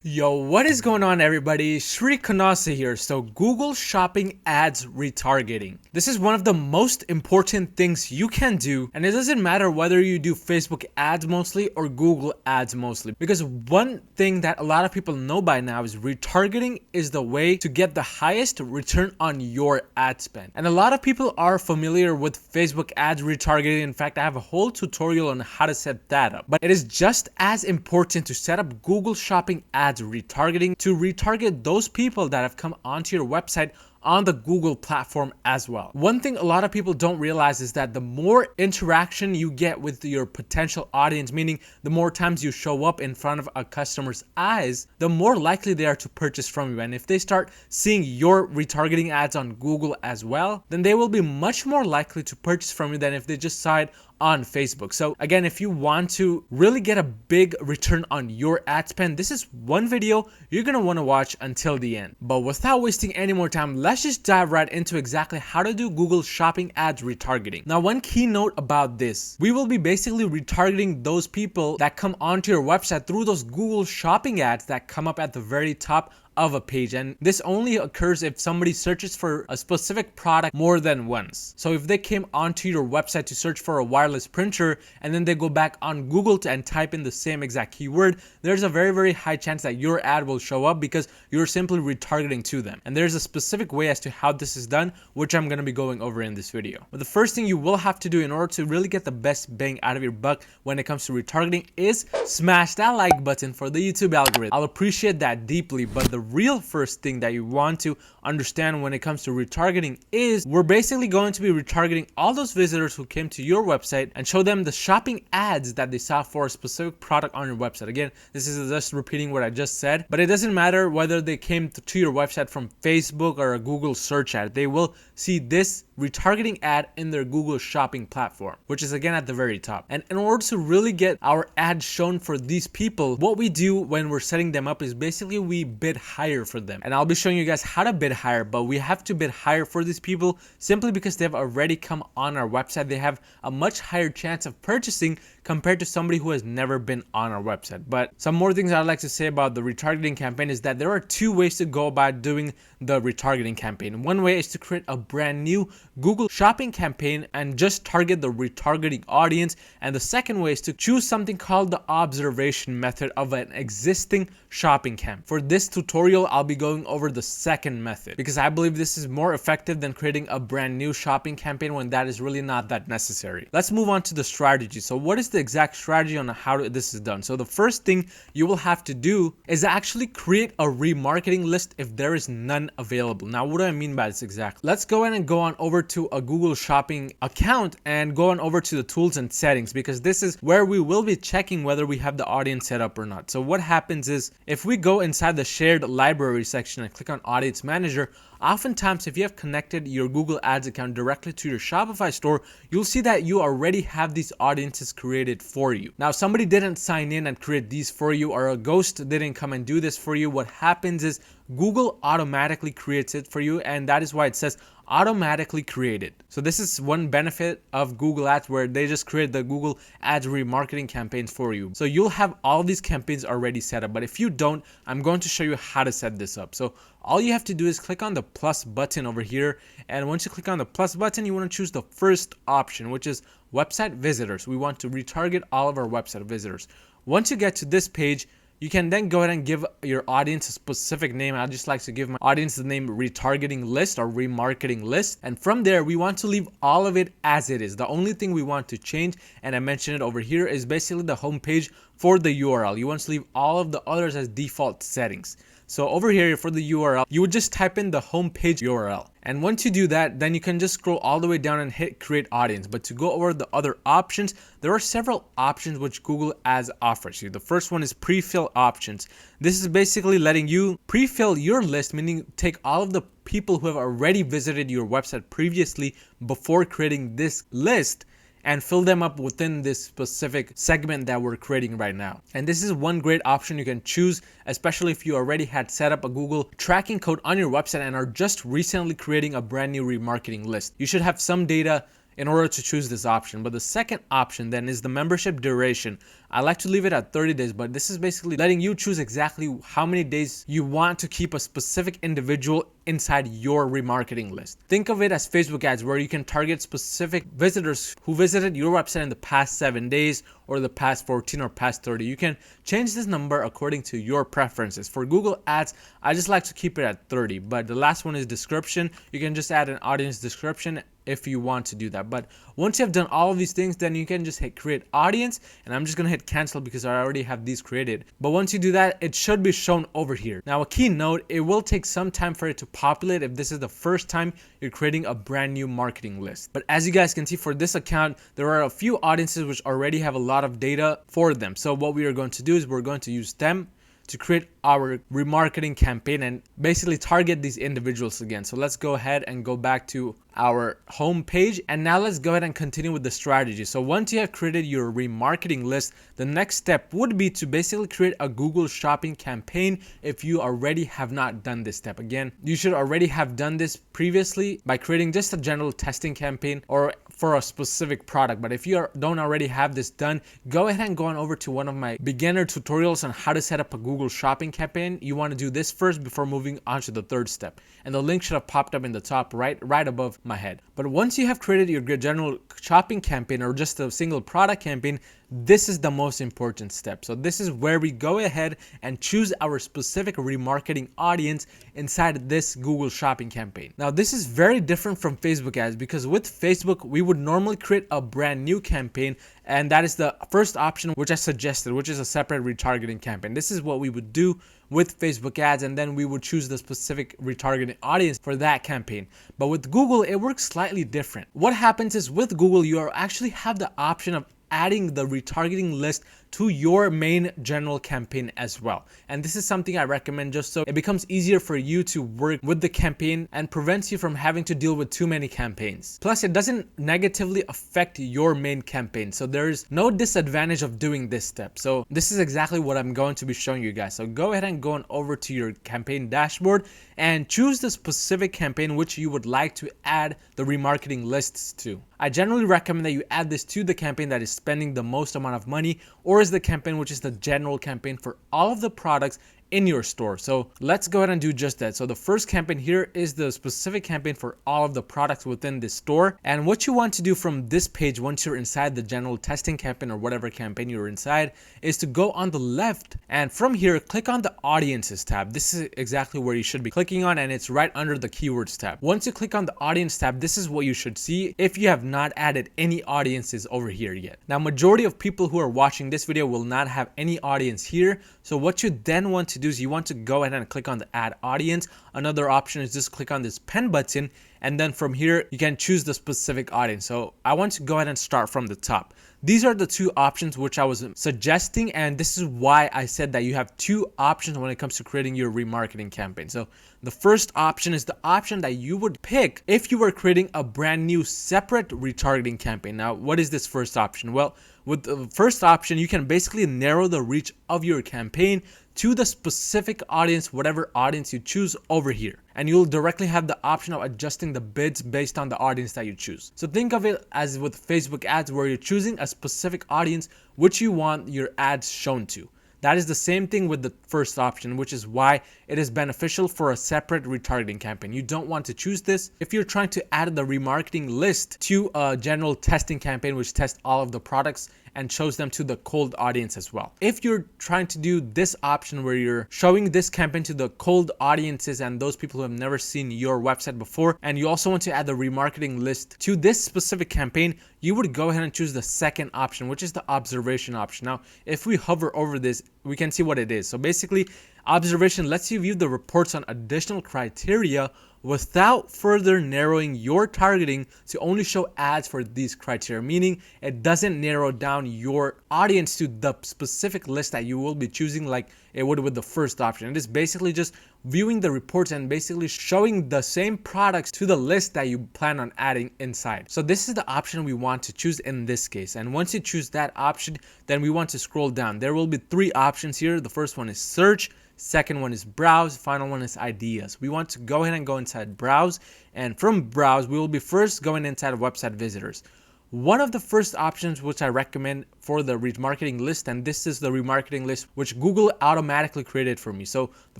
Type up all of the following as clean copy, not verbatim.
Yo, what is going on everybody? Shri Kanase here. So Google Shopping Ads Retargeting. This is one of the most important things you can do, and it doesn't matter whether you do Facebook ads mostly or Google ads mostly, because one thing that a lot of people know by now is retargeting is the way to get the highest return on your ad spend. And a lot of people are familiar with Facebook ads retargeting. In fact, I have a whole tutorial on how to set that up. But it is just as important to set up Google Shopping ads retargeting to retarget those people that have come onto your website on the Google platform as well. One thing a lot of people don't realize is that the more interaction you get with your potential audience, meaning the more times you show up in front of a customer's eyes, the more likely they are to purchase from you. And if they start seeing your retargeting ads on Google as well, then they will be much more likely to purchase from you than if they just saw it on Facebook. So again, if you want to really get a big return on your ad spend, this is one video you're going to want to watch until the end. But without wasting any more time, let's just dive right into exactly how to do Google Shopping ads retargeting. Now, one key note about this, we will be basically retargeting those people that come onto your website through those Google Shopping ads that come up at the very top of a page, and this only occurs if somebody searches for a specific product more than once. So if they came onto your website to search for a wireless printer and then they go back on Google and type in the same exact keyword, there's a very high chance that your ad will show up because you're simply retargeting to them. And there's a specific way as to how this is done, which I'm going to be going over in this video. But the first thing you will have to do in order to really get the best bang out of your buck when it comes to retargeting is smash that like button for the YouTube algorithm. I'll appreciate that deeply. But the real first thing that you want to understand when it comes to retargeting is we're basically going to be retargeting all those visitors who came to your website and show them the shopping ads that they saw for a specific product on your website. Again, this is just repeating what I just said, but it doesn't matter whether they came to your website from Facebook or a Google search ad. They will see this retargeting ad in their Google Shopping platform, which is again at the very top. And in order to really get our ad shown for these people, what we do when we're setting them up is basically we bid higher for them. And I'll be showing you guys how to bid higher, but we have to bid higher for these people simply because they've already come on our website. They have a much higher chance of purchasing compared to somebody who has never been on our website. But some more things I'd like to say about the retargeting campaign is that there are two ways to go about doing the retargeting campaign. One way is to create a brand new Google Shopping campaign and just target the retargeting audience. And the second way is to choose something called the observation method of an existing shopping campaign. For this tutorial, I'll be going over the second method because I believe this is more effective than creating a brand new shopping campaign when that is really not that necessary. Let's move on to the strategy. So what is the exact strategy on how this is done? So the first thing you will have to do is actually create a remarketing list if there is none available. Now, what do I mean by this exactly? Let's go ahead and go on over to a Google Shopping account and go on over to the tools and settings, because this is where we will be checking whether we have the audience set up or not. So what happens is if we go inside the shared library section and click on audience manager, oftentimes if you have connected your Google Ads account directly to your Shopify store, you'll see that you already have these audiences created for you. Now, somebody didn't sign in and create these for you, or a ghost didn't come and do this for you. What happens is Google automatically creates it for you, and that is why it says automatically created. So this is one benefit of Google Ads, where they just create the Google Ads remarketing campaigns for you. So you'll have all these campaigns already set up, but if you don't, I'm going to show you how to set this up. So all you have to do is click on the plus button over here, and once you click on the plus button, you want to choose the first option, which is website visitors. We want to retarget all of our website visitors. Once you get to this page, you can then go ahead and give your audience a specific name. I just like to give my audience the name Retargeting List or Remarketing List. And from there, we want to leave all of it as it is. The only thing we want to change, and I mentioned it over here, is basically the home page for the URL. You want to leave all of the others as default settings. So over here for the URL, you would just type in the homepage URL. And once you do that, then you can just scroll all the way down and hit create audience. But to go over the other options, there are several options which Google Ads offers you. The first one is pre-fill options. This is basically letting you pre-fill your list, meaning take all of the people who have already visited your website previously before creating this list and fill them up within this specific segment that we're creating right now. And this is one great option you can choose, especially if you already had set up a Google tracking code on your website and are just recently creating a brand new remarketing list. You should have some data in order to choose this option. But the second option then is the membership duration. I like to leave it at 30 days, but this is basically letting you choose exactly how many days you want to keep a specific individual inside your remarketing list. Think of it as Facebook ads, where you can target specific visitors who visited your website in the past 7 days or the past 14 or past 30. You can change this number according to your preferences. For Google ads, I just like to keep it at 30, but the last one is description. You can just add an audience description if you want to do that. But once you have done all of these things, then you can just hit create audience, and I'm just gonna hit cancel because I already have these created. But once you do that, it should be shown over here. Now, a key note, it will take some time for it to populate if this is the first time you're creating a brand new marketing list. But as you guys can see, for this account, there are a few audiences which already have a lot of data for them. So what we are going to do is we're going to use them to create our remarketing campaign and basically target these individuals again. So let's go ahead and go back to our home page, and now let's go ahead and continue with the strategy. So once you have created your remarketing list, the next step would be to basically create a Google Shopping campaign. If you already have not done this step, again, you should already have done this previously by creating just a general testing campaign or for a specific product. But if you don't already have this done, go ahead and go on over to one of my beginner tutorials on how to set up a Google Shopping campaign. You want to do this first before moving on to the third step, and the link should have popped up in the top right above my head. But once you have created your general shopping campaign or just a single product campaign, this is the most important step. So this is where we go ahead and choose our specific remarketing audience inside this Google Shopping campaign. Now, this is very different from Facebook ads, because with Facebook, we would normally create a brand new campaign, and that is the first option which I suggested, which is a separate retargeting campaign. This is what we would do with Facebook ads, and then we would choose the specific retargeting audience for that campaign. But with Google, it works slightly different. What happens is with Google, you actually have the option of adding the retargeting list to your main general campaign as well. And this is something I recommend just so it becomes easier for you to work with the campaign and prevents you from having to deal with too many campaigns. Plus, it doesn't negatively affect your main campaign. So there's no disadvantage of doing this step. So this is exactly what I'm going to be showing you guys. So go ahead and go on over to your campaign dashboard and choose the specific campaign which you would like to add the remarketing lists to. I generally recommend that you add this to the campaign that is spending the most amount of money, or is the campaign which is the general campaign for all of the products in your store. So let's go ahead and do just that. So the first campaign here is the specific campaign for all of the products within this store. And what you want to do from this page, once you're inside the general testing campaign or whatever campaign you're inside, is to go on the left, and from here click on the audiences tab. This is exactly where you should be clicking on, and it's right under the keywords tab. Once you click on the audience tab, this is what you should see if you have not added any audiences over here yet. Now, majority of people who are watching this video will not have any audience here. So what you then want to do is you want to go ahead and click on the add audience. Another option is just click on this pen button, and then from here you can choose the specific audience. So I want to go ahead and start from the top. These are the two options which I was suggesting, and this is why I said that you have two options when it comes to creating your remarketing campaign. So the first option is the option that you would pick if you were creating a brand new separate retargeting campaign. Now, what is this first option? Well, with the first option, you can basically narrow the reach of your campaign to the specific audience, whatever audience you choose over here. And you'll directly have the option of adjusting the bids based on the audience that you choose. So think of it as with Facebook ads, where you're choosing a specific audience which you want your ads shown to. That is the same thing with the first option, which is why it is beneficial for a separate retargeting campaign. You don't want to choose this if you're trying to add the remarketing list to a general testing campaign which tests all of the products and shows them to the cold audience as well. If you're trying to do this option where you're showing this campaign to the cold audiences and those people who have never seen your website before, and you also want to add the remarketing list to this specific campaign, you would go ahead and choose the second option, which is the observation option. Now, if we hover over this, we can see what it is. So basically, observation lets you view the reports on additional criteria without further narrowing your targeting to only show ads for these criteria, meaning it doesn't narrow down your audience to the specific list that you will be choosing like it would with the first option. It is basically just viewing the reports and basically showing the same products to the list that you plan on adding inside. So this is the option we want to choose in this case. And once you choose that option, then we want to scroll down. There will be three options here. The first one is search, Second one is browse. Final one is ideas. We want to go ahead and go inside browse. And from browse, we will be first going inside website visitors. One of the first options which I recommend for the remarketing list, and this is the remarketing list which Google automatically created for me. So the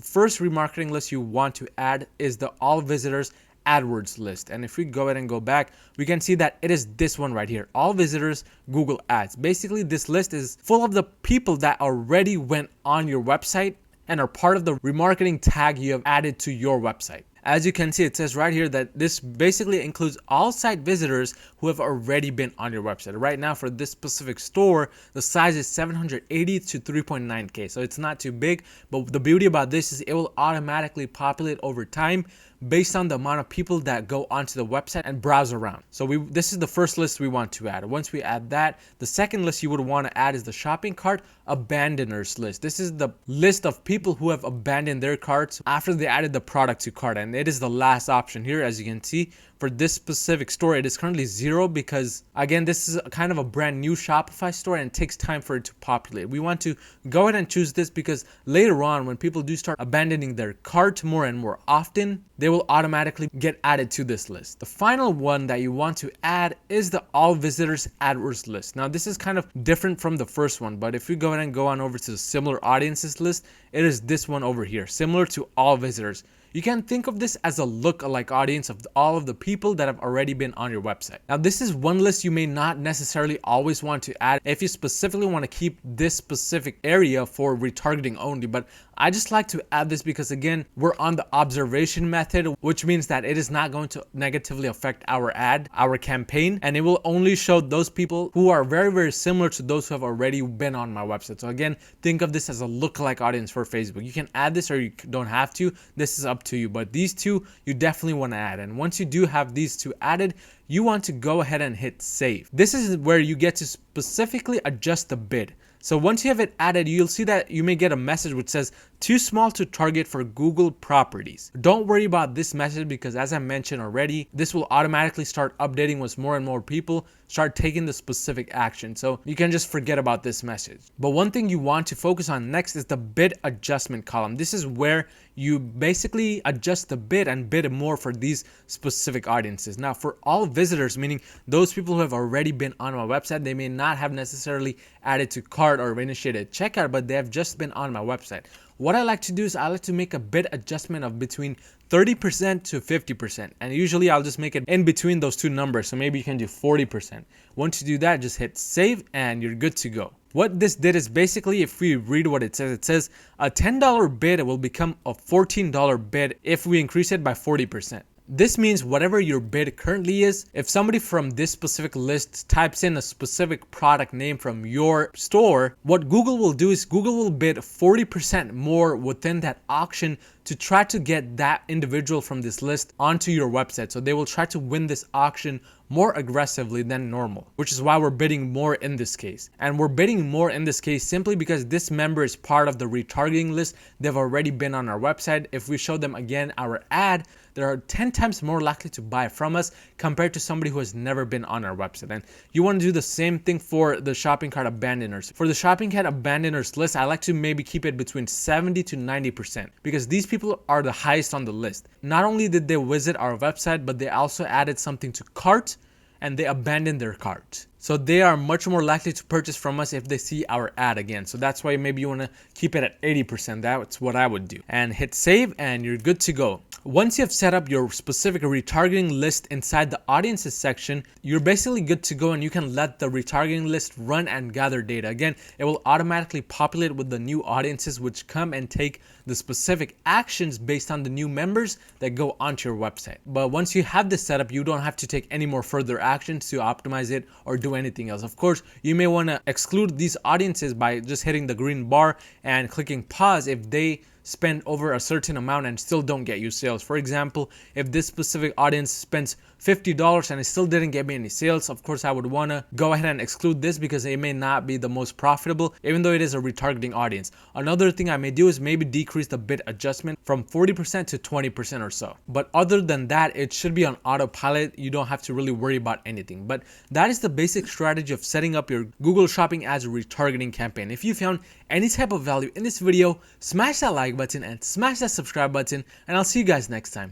first remarketing list you want to add is the all visitors AdWords list. And if we go ahead and go back, we can see that it is this one right here, all visitors Google Ads. Basically, this list is full of the people that already went on your website and are part of the remarketing tag you have added to your website. As you can see, it says right here that this basically includes all site visitors who have already been on your website. Right now for this specific store, the size is 780 to 3.9K. So it's not too big, but the beauty about this is it will automatically populate over time based on the amount of people that go onto the website and browse around. So this is the first list we want to add. Once we add that, the second list you would want to add is the shopping cart abandoners list. This is the list of people who have abandoned their carts after they added the product to cart, and it is the last option here. As you can see, for this specific store, it is currently 0 because again, this is kind of a brand new Shopify store and it takes time for it to populate. We want to go ahead and choose this because later on, when people do start abandoning their cart more and more often, they will automatically get added to this list. The final one that you want to add is the all visitors AdWords list. Now this is kind of different from the first one, but if we go ahead and go on over to the similar audiences list, it is this one over here, similar to all visitors. You can think of this as a look-alike audience of all of the people that have already been on your website. Now, this is one list you may not necessarily always want to add if you specifically want to keep this specific area for retargeting only, but I just like to add this because again, we're on the observation method, which means that it is not going to negatively affect our ad, our campaign, and it will only show those people who are very, very similar to those who have already been on my website. So again, think of this as a lookalike audience for Facebook. You can add this or you don't have to. This is up to you, but these two you definitely want to add. And once you do have these two added, you want to go ahead and hit save. This is where you get to specifically adjust the bid. So once you have it added, you'll see that you may get a message which says too small to target for Google properties. Don't worry about this message because as I mentioned already, this will automatically start updating once more and more people start taking the specific action. So you can just forget about this message. But one thing you want to focus on next is the bid adjustment column. This is where you basically adjust the bid and bid more for these specific audiences. Now for all visitors, meaning those people who have already been on my website, they may not have necessarily added to cart or initiated checkout, but they have just been on my website. What I like to do is I like to make a bid adjustment of between 30% to 50%. And usually I'll just make it in between those two numbers. So maybe you can do 40%. Once you do that, just hit save and you're good to go. What this did is basically, if we read what it says a $10 bid will become a $14 bid if we increase it by 40%. This means whatever your bid currently is, if somebody from this specific list types in a specific product name from your store, what Google will do is Google will bid 40% more within that auction to try to get that individual from this list onto your website. So they will try to win this auction more aggressively than normal, which is why we're bidding more in this case. And we're bidding more in this case simply because this member is part of the retargeting list. They've already been on our website. If we show them again our ad, they are 10 times more likely to buy from us compared to somebody who has never been on our website. And you want to do the same thing for the shopping cart abandoners. For the shopping cart abandoners list, I like to maybe keep it between 70 to 90% because these people are the highest on the list. Not only did they visit our website, but they also added something to cart and they abandoned their cart. So they are much more likely to purchase from us if they see our ad again. So that's why maybe you want to keep it at 80%. That's what I would do. And hit save and you're good to go. Once you have set up your specific retargeting list inside the audiences section, you're basically good to go and you can let the retargeting list run and gather data. Again, it will automatically populate with the new audiences which come and take the specific actions based on the new members that go onto your website. But once you have this set up, you don't have to take any more further actions to optimize it or do anything else. Of course, you may want to exclude these audiences by just hitting the green bar and clicking pause if they spend over a certain amount and still don't get you sales. For example, if this specific audience spends $50 and it still didn't get me any sales, of course I would want to go ahead and exclude this because it may not be the most profitable, even though it is a retargeting audience. Another thing I may do is maybe decrease the bid adjustment from 40% to 20% or so. But other than that, it should be on autopilot. You don't have to really worry about anything. But that is the basic strategy of setting up your Google Shopping Ads retargeting campaign. If you found any type of value in this video, smash that like button and smash that subscribe button, and I'll see you guys next time.